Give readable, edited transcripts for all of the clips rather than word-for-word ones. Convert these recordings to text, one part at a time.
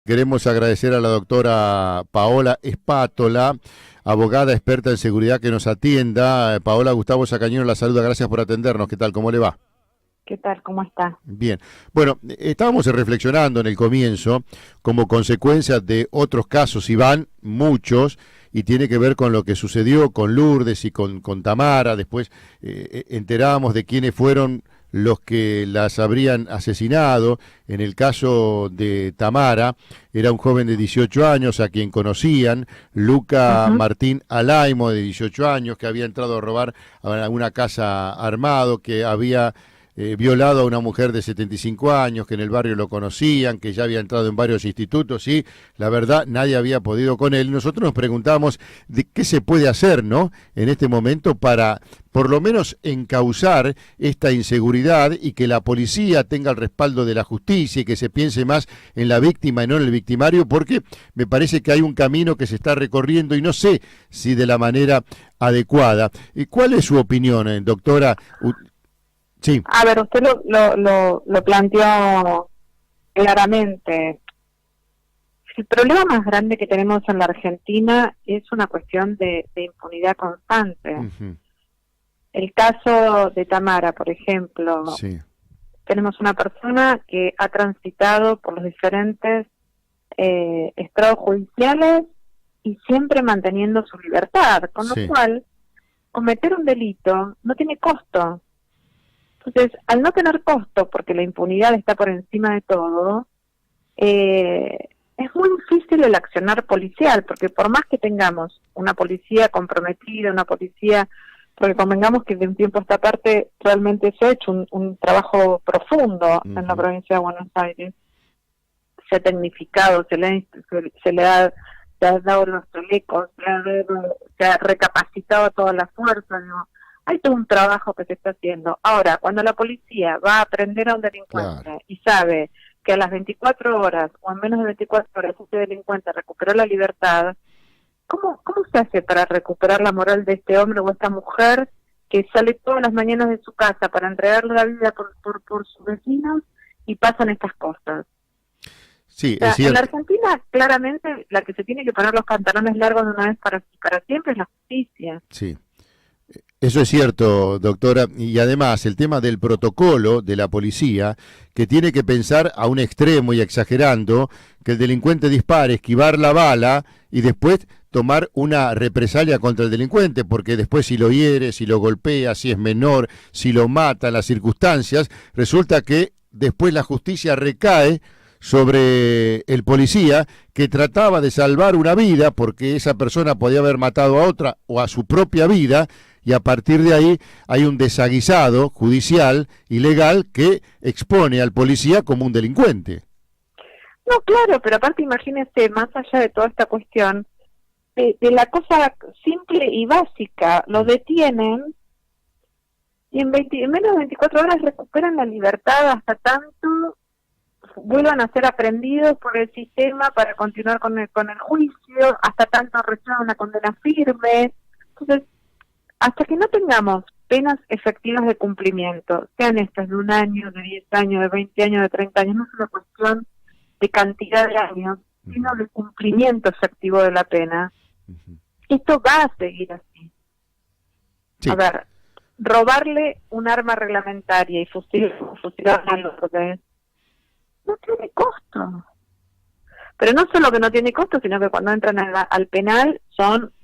Queremos agradecer a la doctora Paola Espátola, abogada experta en seguridad, que nos atienda. Paola, Gustavo Sacañino la saluda, gracias por atendernos. ¿Qué tal? ¿Cómo le va? ¿Qué tal? ¿Cómo está? Bien. Bueno, estábamos reflexionando en el comienzo como consecuencia de otros casos, y van muchos, y tiene que ver con lo que sucedió con Lourdes y con Tamara. Después enterábamos de quiénes fueron los que las habrían asesinado. En el caso de Tamara, era un joven de 18 años a quien conocían, Luca Ujú. Martín Alaimo, de 18 años, que había entrado a robar a una casa armado, que había violado a una mujer de 75 años, que en el barrio lo conocían, que ya había entrado en varios institutos y la verdad nadie había podido con él. Nosotros nos preguntamos de qué se puede hacer, ¿no?, en este momento para por lo menos encauzar esta inseguridad y que la policía tenga el respaldo de la justicia y que se piense más en la víctima y no en el victimario, porque me parece que hay un camino que se está recorriendo y no sé si de la manera adecuada. ¿Y cuál es su opinión, doctora? Sí. A ver, usted lo planteó claramente. El problema más grande que tenemos en la Argentina es una cuestión de impunidad constante. Uh-huh. El caso de Tamara, por ejemplo, Sí. tenemos una persona que ha transitado por los diferentes estrados judiciales y siempre manteniendo su libertad, con lo Sí. cual cometer un delito no tiene costo. Entonces, al no tener costo, porque la impunidad está por encima de todo, es muy difícil el accionar policial, porque por más que tengamos una policía comprometida, una policía, porque convengamos que de un tiempo a esta parte realmente se ha hecho un trabajo profundo en la Uh-huh. provincia de Buenos Aires, se ha tecnificado, se ha dado los chalecos, se ha recapacitado a toda la fuerza, ¿no? Hay todo un trabajo que se está haciendo. Ahora, cuando la policía va a prender a un delincuente Claro. y sabe que a las 24 horas o en menos de 24 horas ese delincuente recuperó la libertad, ¿cómo se hace para recuperar la moral de este hombre o esta mujer que sale todas las mañanas de su casa para entregarle la vida por sus vecinos y pasan estas cosas? Sí, O es sea, en la cierto. Argentina, claramente, la que se tiene que poner los pantalones largos de una vez para siempre es la justicia. Sí. Eso es cierto, doctora, y además el tema del protocolo de la policía, que tiene que pensar a un extremo y exagerando, que el delincuente dispare, esquivar la bala y después tomar una represalia contra el delincuente, porque después si lo hiere, si lo golpea, si es menor, si lo mata, las circunstancias, resulta que después la justicia recae sobre el policía que trataba de salvar una vida porque esa persona podía haber matado a otra o a su propia vida, y a partir de ahí hay un desaguisado judicial y legal que expone al policía como un delincuente. No, claro, pero aparte imagínese, más allá de toda esta cuestión, de la cosa simple y básica, lo detienen y en menos de 24 horas recuperan la libertad, hasta tanto vuelvan a ser aprendidos por el sistema para continuar con el juicio, hasta tanto reciban una condena firme. Entonces, hasta que no tengamos penas efectivas de cumplimiento, sean estas de un año, de 10 años, de 20 años, de 30 años, no es una cuestión de cantidad de años, sino de cumplimiento efectivo de la pena, Uh-huh. esto va a seguir así. A Sí, ver, robarle un arma reglamentaria y fusilar a los otros no tiene costo. Pero no solo que no tiene costo, sino que cuando entran al penal son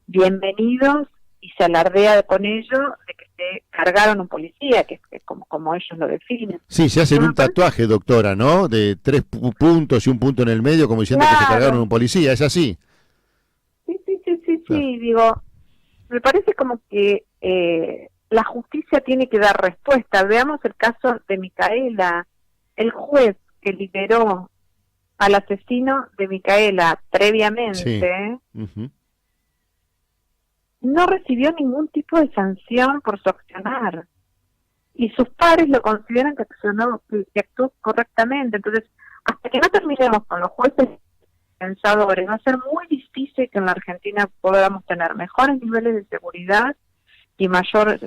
bienvenidos y se alardea con ello de que se cargaron un policía, que es como ellos lo definen. sí, se hacen Pero un me parece, tatuaje, doctora, ¿no? De tres puntos y un punto en el medio, como diciendo que se cargaron claro, un policía, ¿es así? Claro. sí, digo, me parece como que la justicia tiene que dar respuesta. Veamos el caso de Micaela. El juez que liberó al asesino de Micaela Sí. previamente Uh-huh. no recibió ningún tipo de sanción por su accionar. Y sus padres lo consideran que actuó correctamente. Entonces, hasta que no terminemos con los jueces pensadores, va a ser muy difícil que en la Argentina podamos tener mejores niveles de seguridad y mayores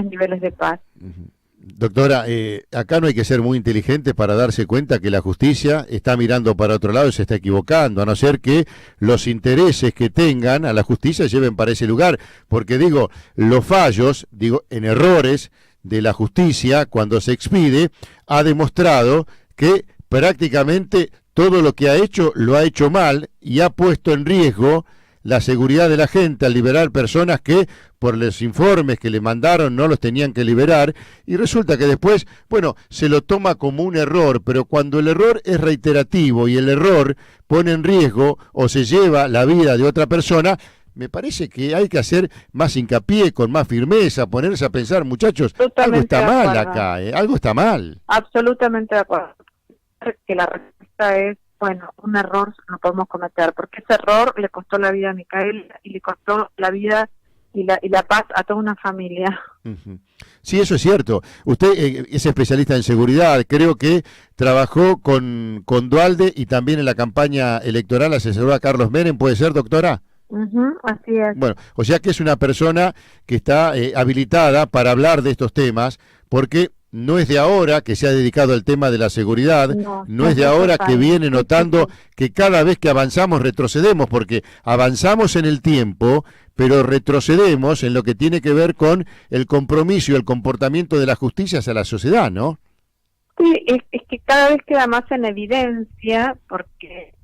niveles de paz. Uh-huh. Doctora, acá no hay que ser muy inteligente para darse cuenta que la justicia está mirando para otro lado y se está equivocando, a no ser que los intereses que tengan a la justicia lleven para ese lugar. Porque digo, los fallos, digo, en errores de la justicia, cuando se expide, ha demostrado que prácticamente todo lo que ha hecho lo ha hecho mal y ha puesto en riesgo la seguridad de la gente al liberar personas que por los informes que le mandaron no los tenían que liberar, y resulta que después, bueno, se lo toma como un error, pero cuando el error es reiterativo y el error pone en riesgo o se lleva la vida de otra persona, me parece que hay que hacer más hincapié, con más firmeza, ponerse a pensar, muchachos, algo está mal acá, algo está mal. Absolutamente de acuerdo. Que la respuesta es, bueno, un error no podemos cometer, porque ese error le costó la vida a Micaela y le costó la vida y la paz a toda una familia. Sí, eso es cierto. Usted es especialista en seguridad, creo que trabajó con Duhalde y también en la campaña electoral asesoró a Carlos Menem, ¿puede ser, doctora? Así es. Bueno, o sea que es una persona que está habilitada para hablar de estos temas, porque no es de ahora que se ha dedicado al tema de la seguridad, no es de ahora que viene notando que cada vez que avanzamos retrocedemos, porque avanzamos en el tiempo, pero retrocedemos en lo que tiene que ver con el compromiso y el comportamiento de la justicia hacia la sociedad, ¿no? Sí, es que cada vez queda más en evidencia, porque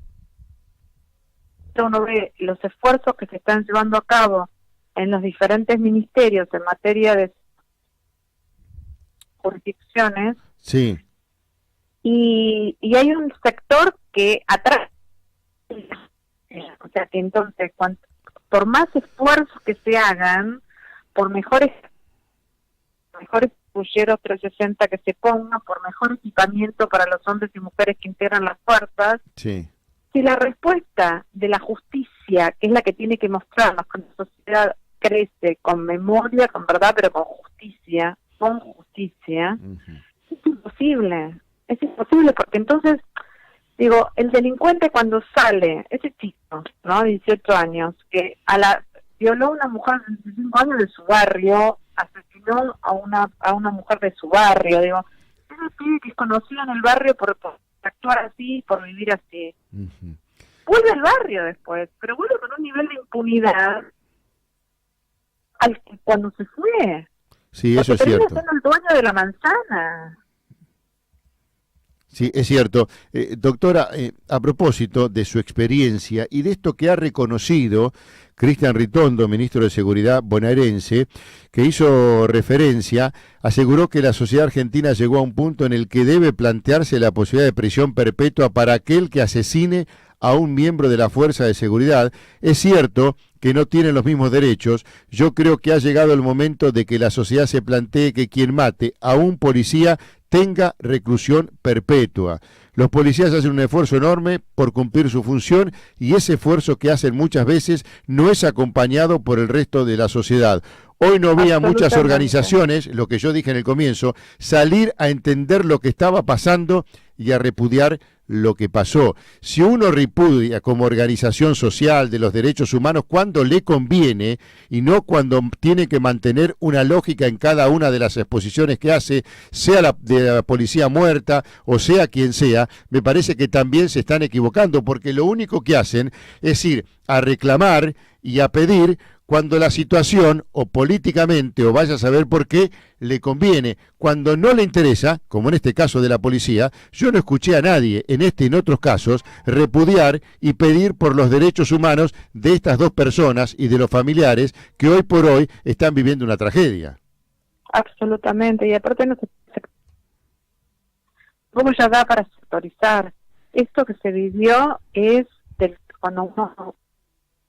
uno ve los esfuerzos que se están llevando a cabo en los diferentes ministerios en materia de jurisdicciones, sí, y hay un sector que atrás, o sea que entonces por más esfuerzos que se hagan, por mejores patrulleros 360 que se pongan, por mejor equipamiento para los hombres y mujeres que integran las fuerzas, sí. Si la respuesta de la justicia, que es la que tiene que mostrarnos que la sociedad crece con memoria, con verdad, pero con justicia, es imposible porque entonces, digo, el delincuente cuando sale, ese chico, ¿no?, 18 años, que violó a una mujer de 25 años de su barrio, asesinó a una mujer de su barrio, digo, ese pibe que es conocido en el barrio por actuar así, por vivir así. Vuelve al barrio después, pero vuelve con un nivel de impunidad al que cuando se fue. Sí, eso es cierto. Siendo el dueño de la manzana. Sí, es cierto. Doctora, a propósito de su experiencia y de esto que ha reconocido Cristian Ritondo, ministro de Seguridad bonaerense, que hizo referencia, aseguró que la sociedad argentina llegó a un punto en el que debe plantearse la posibilidad de prisión perpetua para aquel que asesine a un miembro de la fuerza de seguridad. Es cierto que no tienen los mismos derechos. Yo creo que ha llegado el momento de que la sociedad se plantee que quien mate a un policía tenga reclusión perpetua. Los policías hacen un esfuerzo enorme por cumplir su función y ese esfuerzo que hacen muchas veces no es acompañado por el resto de la sociedad. Hoy no vi a muchas organizaciones, lo que yo dije en el comienzo, salir a entender lo que estaba pasando y a repudiar lo que pasó. Si uno repudia como organización social de los derechos humanos cuando le conviene y no cuando tiene que mantener una lógica en cada una de las exposiciones que hace, sea la de la policía muerta o sea quien sea, me parece que también se están equivocando, porque lo único que hacen es ir a reclamar y a pedir cuando la situación, o políticamente, o vaya a saber por qué, le conviene. Cuando no le interesa, como en este caso de la policía, yo no escuché a nadie, en este y en otros casos, repudiar y pedir por los derechos humanos de estas dos personas y de los familiares que hoy por hoy están viviendo una tragedia. Absolutamente, y aparte no ¿cómo ya da para sectorizar? Esto que se vivió es cuando uno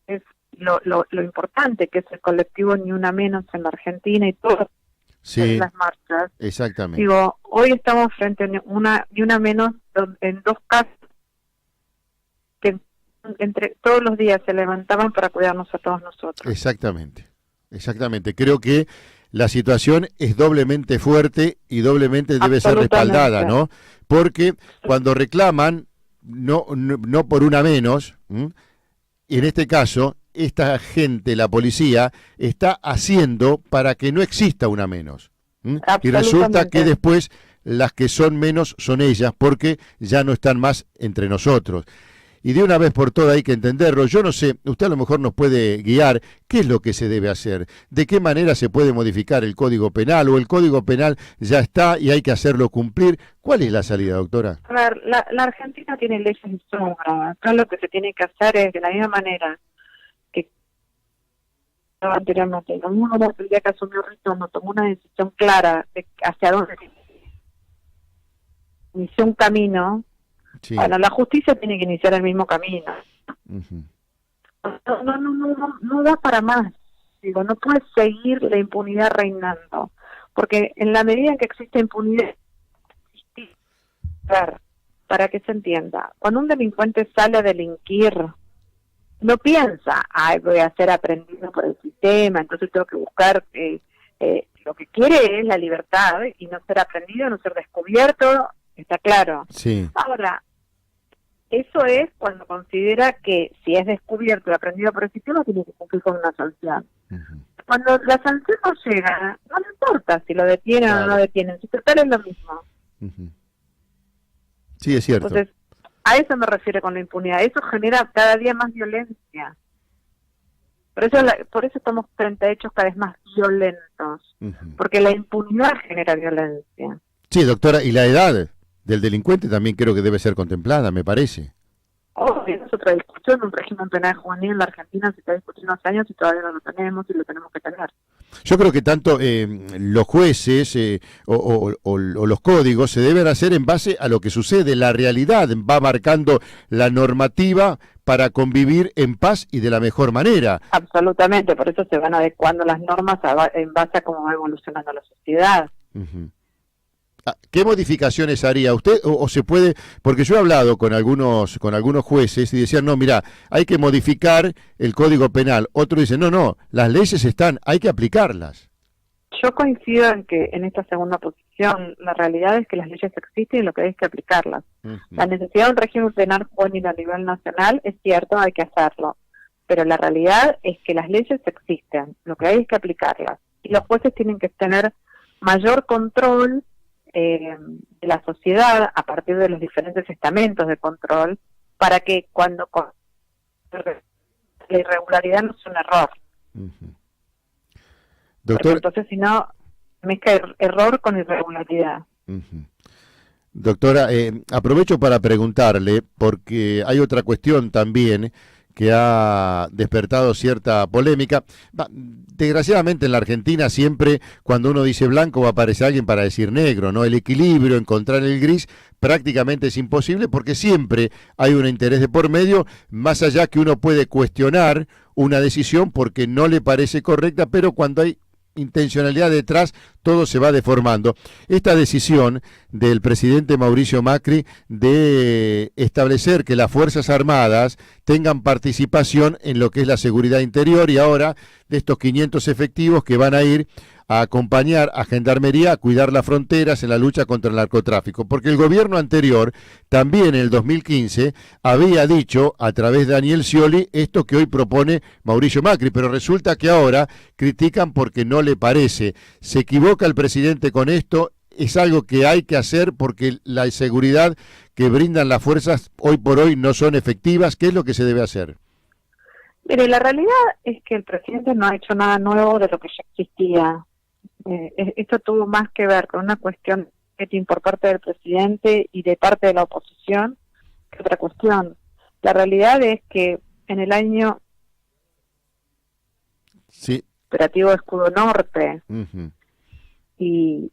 es lo importante que es el colectivo Ni Una Menos en la Argentina y todas las marchas. Exactamente. Digo, hoy estamos frente a Ni Una Menos en dos casos que entre todos los días se levantaban para cuidarnos a todos nosotros. Exactamente. Creo que la situación es doblemente fuerte y doblemente debe ser respaldada, ¿no? Porque cuando reclaman, no por una menos, y en este caso, esta gente, la policía, está haciendo para que no exista una menos. ¿Mm? Y resulta que después las que son menos son ellas, porque ya no están más entre nosotros. Y de una vez por todas hay que entenderlo. Yo no sé, usted a lo mejor nos puede guiar qué es lo que se debe hacer, de qué manera se puede modificar el Código Penal, o el Código Penal ya está y hay que hacerlo cumplir. ¿Cuál es la salida, doctora? A ver, la Argentina tiene leyes de sobra. Acá lo que se tiene que hacer es, de la misma manera que anteriormente, el día que asumió Ritomo tomó una decisión clara de hacia dónde inició un camino. Sí. Bueno, la justicia tiene que iniciar el mismo camino. Uh-huh. No da para más. Digo, no puede seguir la impunidad reinando, porque en la medida en que existe impunidad, para que se entienda, cuando un delincuente sale a delinquir, no piensa, voy a ser aprendido por el sistema, entonces tengo que buscar, lo que quiere es la libertad y no ser aprendido, no ser descubierto, está claro. Sí. Ahora, eso es cuando considera que si es descubierto y aprendido por el sistema, tiene que cumplir con una sanción. Uh-huh. Cuando la sanción no llega, no le importa si lo detienen o no lo detienen, si total es lo mismo. Uh-huh. Sí, es cierto. Entonces, a eso me refiero con la impunidad. Eso genera cada día más violencia. Por eso estamos frente a hechos cada vez más violentos. Uh-huh. Porque la impunidad genera violencia. Sí, doctora, y la edad del delincuente también creo que debe ser contemplada, me parece. Obvio, es otra discusión. Un régimen penal juvenil en la Argentina se está discutiendo hace años y todavía no lo tenemos y lo tenemos que tener. Yo creo que tanto los jueces o los códigos se deben hacer en base a lo que sucede. La realidad va marcando la normativa para convivir en paz y de la mejor manera. Absolutamente, por eso se van adecuando las normas en base a cómo va evolucionando la sociedad. Uh-huh. ¿Qué modificaciones haría usted o se puede? Porque yo he hablado con algunos jueces y decían, no, mira, hay que modificar el Código Penal. Otros dicen, no, las leyes están, hay que aplicarlas. Yo coincido en que en esta segunda posición la realidad es que las leyes existen y lo que hay es que aplicarlas. Uh-huh. La necesidad de un régimen penal juvenil a nivel nacional es cierto, hay que hacerlo. Pero la realidad es que las leyes existen, lo que hay es que aplicarlas. Y los jueces tienen que tener mayor control de la sociedad a partir de los diferentes estamentos de control para que cuando la irregularidad no es un error. Uh-huh. Doctor, entonces si no mezcla error con irregularidad. Uh-huh. Doctora, aprovecho para preguntarle porque hay otra cuestión también que ha despertado cierta polémica. Desgraciadamente en la Argentina siempre cuando uno dice blanco va a aparecer alguien para decir negro, ¿no? El equilibrio, encontrar el gris prácticamente es imposible porque siempre hay un interés de por medio, más allá que uno puede cuestionar una decisión porque no le parece correcta, pero cuando hay intencionalidad detrás, todo se va deformando. Esta decisión del presidente Mauricio Macri de establecer que las Fuerzas Armadas tengan participación en lo que es la seguridad interior y ahora de estos 500 efectivos que van a ir a acompañar a Gendarmería a cuidar las fronteras en la lucha contra el narcotráfico, porque el gobierno anterior, también en el 2015, había dicho a través de Daniel Scioli esto que hoy propone Mauricio Macri, pero resulta que ahora critican porque no le parece. ¿Se equivoca el presidente con esto? ¿Es algo que hay que hacer porque la seguridad que brindan las fuerzas hoy por hoy no son efectivas? ¿Qué es lo que se debe hacer? Mire, la realidad es que el presidente no ha hecho nada nuevo de lo que ya existía. Esto tuvo más que ver con una cuestión de marketing por parte del presidente y de parte de la oposición que otra cuestión. La realidad es que en el año operativo Escudo Norte uh-huh. y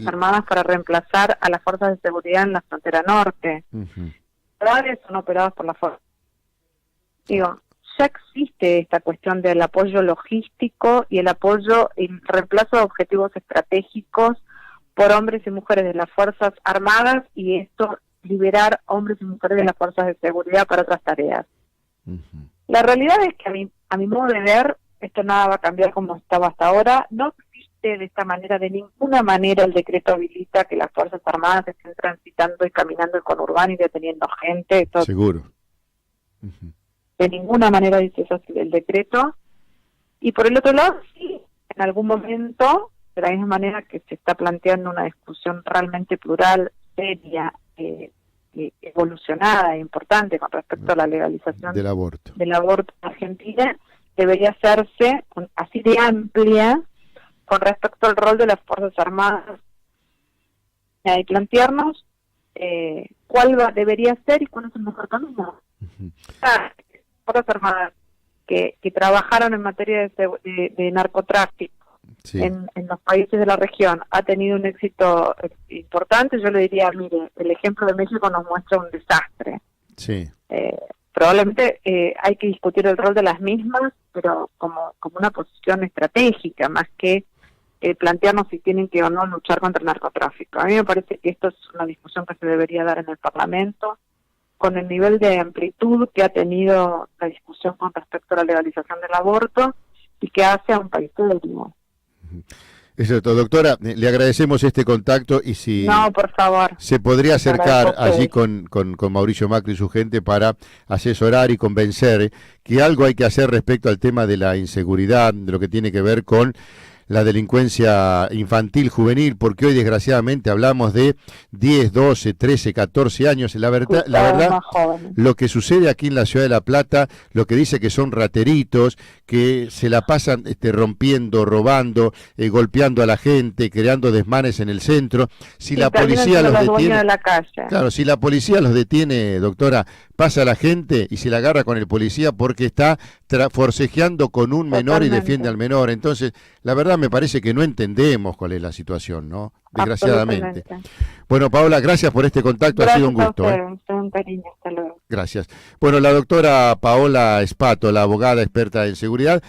armadas para reemplazar a las fuerzas de seguridad en la frontera norte. Uh-huh. Son operados por la fuerza. Digo, ya existe esta cuestión del apoyo logístico y el reemplazo de objetivos estratégicos por hombres y mujeres de las Fuerzas Armadas y esto liberar hombres y mujeres de las fuerzas de seguridad para otras tareas. Uh-huh. La realidad es que a mi modo de ver, esto nada va a cambiar como estaba hasta ahora. No existe de esta manera, de ninguna manera el decreto habilita que las Fuerzas Armadas estén transitando y caminando el conurbano y deteniendo gente. Todo. Seguro. Uh-huh. De ninguna manera dice eso el decreto. Y por el otro lado, sí, en algún momento, de la misma manera que se está planteando una discusión realmente plural, seria, evolucionada e importante con respecto a la legalización del aborto en Argentina, debería hacerse así de amplia con respecto al rol de las Fuerzas Armadas y plantearnos debería ser y cuál es el mejor camino. Fuerzas Armadas que trabajaron en materia de narcotráfico en los países de la región ha tenido un éxito importante. Yo le diría, mire, el ejemplo de México nos muestra un desastre. Probablemente hay que discutir el rol de las mismas, pero como una posición estratégica, más que plantearnos si tienen que o no luchar contra el narcotráfico. A mí me parece que esto es una discusión que se debería dar en el Parlamento, con el nivel de amplitud que ha tenido la discusión con respecto a la legalización del aborto y que hace a un país serio. Exacto, doctora, le agradecemos este contacto y si no, por favor, se podría acercar allí con Mauricio Macri y su gente para asesorar y convencer que algo hay que hacer respecto al tema de la inseguridad, de lo que tiene que ver con la delincuencia infantil, juvenil, porque hoy desgraciadamente hablamos de 10, 12, 13, 14 años. La verdad, lo que sucede aquí en la ciudad de La Plata, lo que dice que son rateritos, que se la pasan rompiendo, robando, golpeando a la gente, creando desmanes en el centro. Si la policía los detiene, claro, si la policía los detiene, doctora, pasa a la gente y se la agarra con el policía porque está forcejeando con un menor y defiende al menor. Entonces, la verdad me parece que no entendemos cuál es la situación, ¿no? Desgraciadamente. Bueno, Paola, gracias por este contacto, ha sido un gusto. Un cariño, hasta luego. Gracias. Bueno, la doctora Paola Espato, la abogada experta en seguridad.